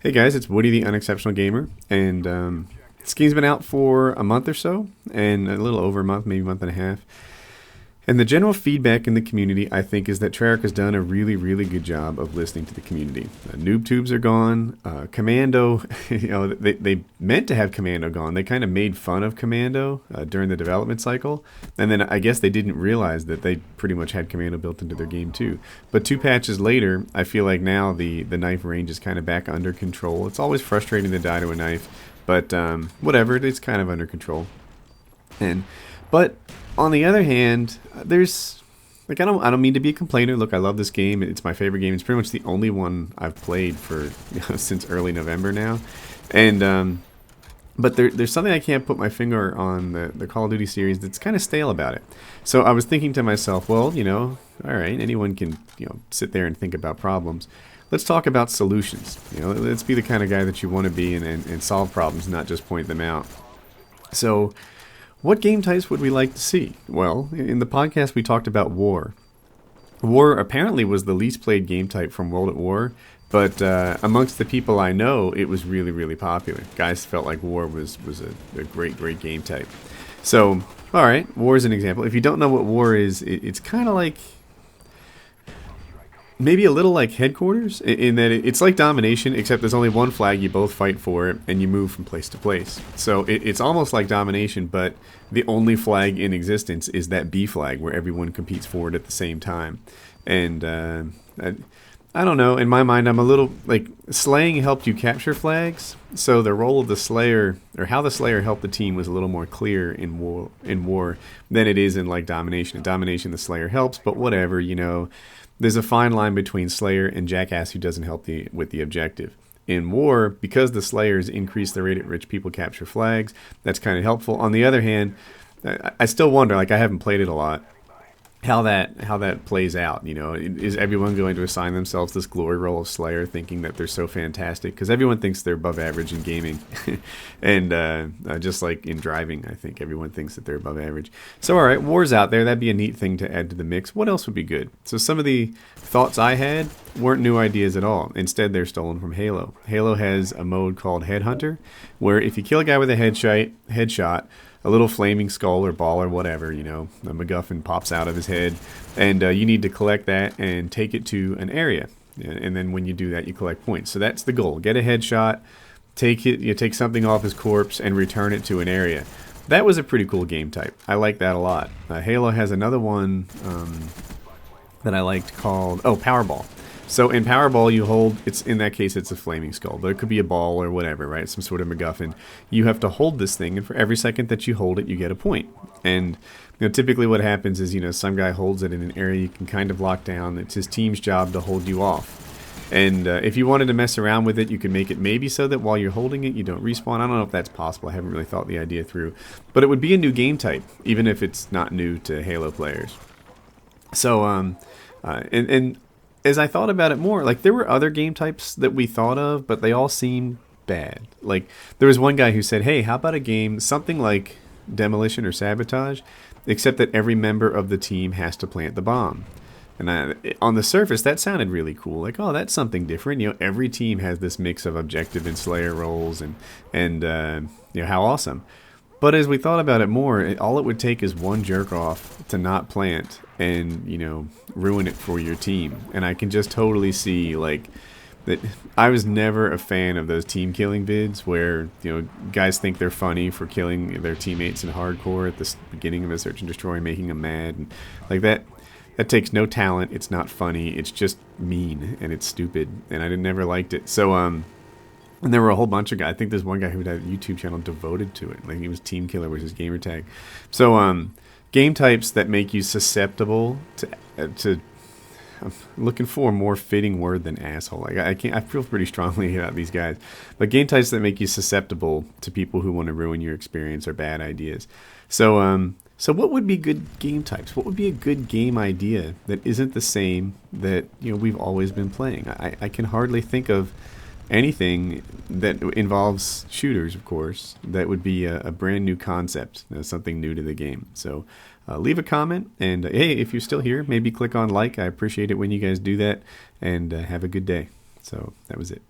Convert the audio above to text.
Hey guys, it's Woody the Unexceptional Gamer, and this game's been out for a month or so, and a little over a month, maybe a month and a half. And the general feedback in the community, I think, is that Treyarch has done a really, really good job of listening to the community. Noob tubes are gone. Commando, they meant to have Commando gone. They kind of made fun of Commando during the development cycle, and then I guess they didn't realize that they pretty much had Commando built into their game too. But 2 patches later, I feel like now the knife range is kind of back under control. It's always frustrating to die to a knife, but whatever, it's kind of under control. But on the other hand, there's I don't mean to be a complainer. Look, I love this game. It's my favorite game. It's pretty much the only one I've played for since early November now. And but there's something I can't put my finger on the Call of Duty series that's kind of stale about it. So I was thinking to myself, well, all right, anyone can sit there and think about problems. Let's talk about solutions. Let's be the kind of guy that you want to be and solve problems, not just point them out. So what game types would we like to see? Well, in the podcast we talked about War. War apparently was the least played game type from World at War, but amongst the people I know, it was really, really popular. Guys felt like War was a great, great game type. So, alright, War is an example. If you don't know what War is, it's kind of like maybe a little like Headquarters, in that it's like Domination, except there's only one flag, you both fight for it, and you move from place to place. So it's almost like Domination, but the only flag in existence is that B flag, where everyone competes for it at the same time. And I don't know, in my mind, I'm a little, like, Slaying helped you capture flags, so the role of the Slayer, or how the Slayer helped the team, was a little more clear in War than it is in, like, Domination. In Domination, the Slayer helps, but whatever, there's a fine line between Slayer and Jackass who doesn't help with the objective. In War, because the Slayers increase the rate at which people capture flags, that's kind of helpful. On the other hand, I still wonder, like, I haven't played it a lot, how that plays out. Is everyone going to assign themselves this glory role of Slayer, thinking that they're so fantastic? Because everyone thinks they're above average in gaming, and just like in driving, I think everyone thinks that they're above average. So all right, War's out there. That'd be a neat thing to add to the mix. What else would be good? So some of the thoughts I had weren't new ideas at all. Instead, they're stolen from Halo. Halo has a mode called Headhunter, where if you kill a guy with a headshot, a little flaming skull or ball or whatever, a MacGuffin pops out of his head, and you need to collect that and take it to an area. And then when you do that, you collect points. So that's the goal. Get a headshot, take something off his corpse, and return it to an area. That was a pretty cool game type. I like that a lot. Halo has another one that I liked called, Powerball. So in Powerball, you hold, in that case, it's a flaming skull, but it could be a ball or whatever, right? Some sort of MacGuffin. You have to hold this thing, and for every second that you hold it, you get a point. And typically what happens is, some guy holds it in an area you can kind of lock down. It's his team's job to hold you off. And if you wanted to mess around with it, you could make it maybe so that while you're holding it, you don't respawn. I don't know if that's possible. I haven't really thought the idea through. But it would be a new game type, even if it's not new to Halo players. So, and as I thought about it more, like, there were other game types that we thought of, but they all seemed bad. Like, there was one guy who said, hey, how about a game, something like Demolition or Sabotage, except that every member of the team has to plant the bomb. And on the surface, that sounded really cool. Like, oh, that's something different. Every team has this mix of objective and Slayer roles, and how awesome. But as we thought about it more, all it would take is one jerk off to not plant and, ruin it for your team. And I can just totally see, like, that I was never a fan of those team killing vids where, guys think they're funny for killing their teammates in hardcore at the beginning of a search and destroy, making them mad. And like that takes no talent. It's not funny. It's just mean and it's stupid. And I never liked it. So, and there were a whole bunch of guys. I think there's one guy who had a YouTube channel devoted to it. Like, he was Team Killer was his gamer tag. So, game types that make you susceptible to I'm looking for a more fitting word than asshole. Like, I feel pretty strongly about these guys. But game types that make you susceptible to people who want to ruin your experience are bad ideas. So, so what would be good game types? What would be a good game idea that isn't the same that we've always been playing? I can hardly think of anything that involves shooters, of course, that would be a brand new concept, something new to the game. So leave a comment, and hey, if you're still here, maybe click on like. I appreciate it when you guys do that, and have a good day. So that was it.